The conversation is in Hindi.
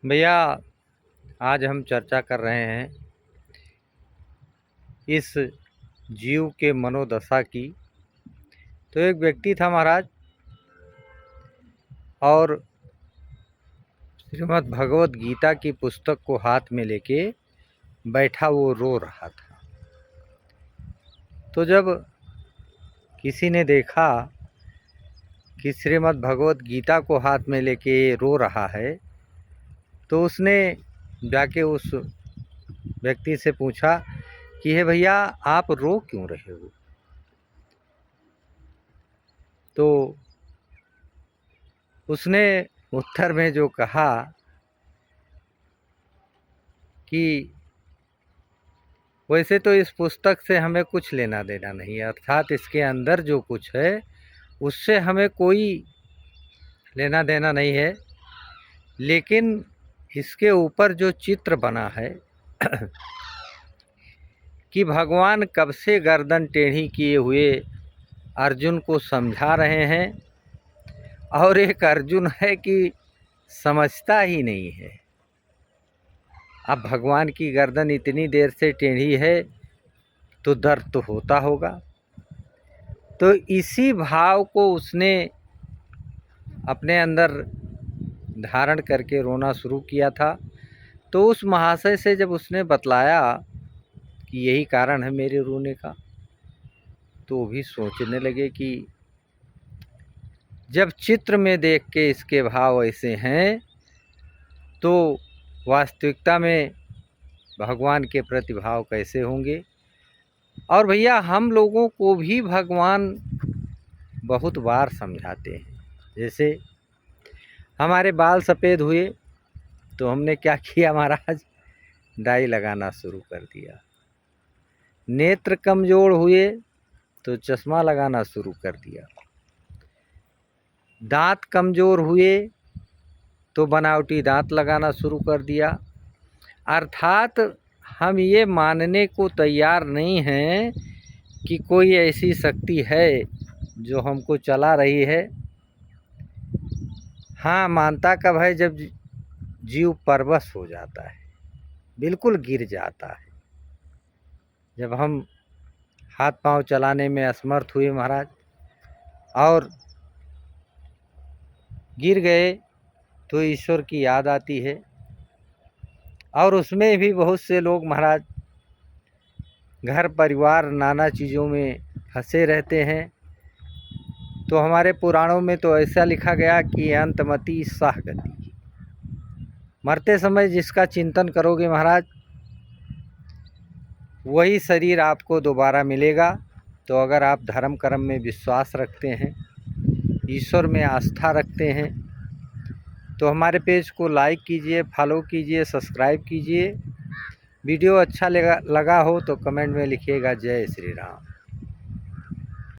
भैया, आज हम चर्चा कर रहे हैं इस जीव के मनोदशा की। तो एक व्यक्ति था महाराज, और श्रीमद् भगवत गीता की पुस्तक को हाथ में लेके बैठा, वो रो रहा था। तो जब किसी ने देखा कि श्रीमद् भगवत गीता को हाथ में लेके रो रहा है, तो उसने जाके उस व्यक्ति से पूछा कि हे भैया, आप रो क्यों रहे हो? तो उसने उत्तर में जो कहा कि वैसे तो इस पुस्तक से हमें कुछ लेना देना नहीं है, अर्थात इसके अंदर जो कुछ है उससे हमें कोई लेना देना नहीं है, लेकिन इसके ऊपर जो चित्र बना है कि भगवान कब से गर्दन टेढ़ी किए हुए अर्जुन को समझा रहे हैं, और एक अर्जुन है कि समझता ही नहीं है। अब भगवान की गर्दन इतनी देर से टेढ़ी है तो दर्द तो होता होगा। तो इसी भाव को उसने अपने अंदर धारण करके रोना शुरू किया था। तो उस महाशय से जब उसने बतलाया कि यही कारण है मेरे रोने का, तो वो भी सोचने लगे कि जब चित्र में देख के इसके भाव ऐसे हैं, तो वास्तविकता में भगवान के प्रति भाव कैसे होंगे। और भैया, हम लोगों को भी भगवान बहुत बार समझाते हैं। जैसे हमारे बाल सफ़ेद हुए तो हमने क्या किया महाराज, डाई लगाना शुरू कर दिया। नेत्र कमज़ोर हुए तो चश्मा लगाना शुरू कर दिया। दांत कमज़ोर हुए तो बनावटी दांत लगाना शुरू कर दिया। अर्थात हम ये मानने को तैयार नहीं हैं कि कोई ऐसी शक्ति है जो हमको चला रही है। हाँ, मानता कब है, जब जीव परवश हो जाता है, बिल्कुल गिर जाता है। जब हम हाथ पांव चलाने में असमर्थ हुए महाराज और गिर गए, तो ईश्वर की याद आती है। और उसमें भी बहुत से लोग महाराज घर परिवार नाना चीज़ों में फंसे रहते हैं। तो हमारे पुराणों में तो ऐसा लिखा गया कि अंतमति सह गति, मरते समय जिसका चिंतन करोगे महाराज, वही शरीर आपको दोबारा मिलेगा। तो अगर आप धर्म कर्म में विश्वास रखते हैं, ईश्वर में आस्था रखते हैं, तो हमारे पेज को लाइक कीजिए, फॉलो कीजिए, सब्सक्राइब कीजिए। वीडियो अच्छा लगा हो तो कमेंट में लिखिएगा जय श्री राम।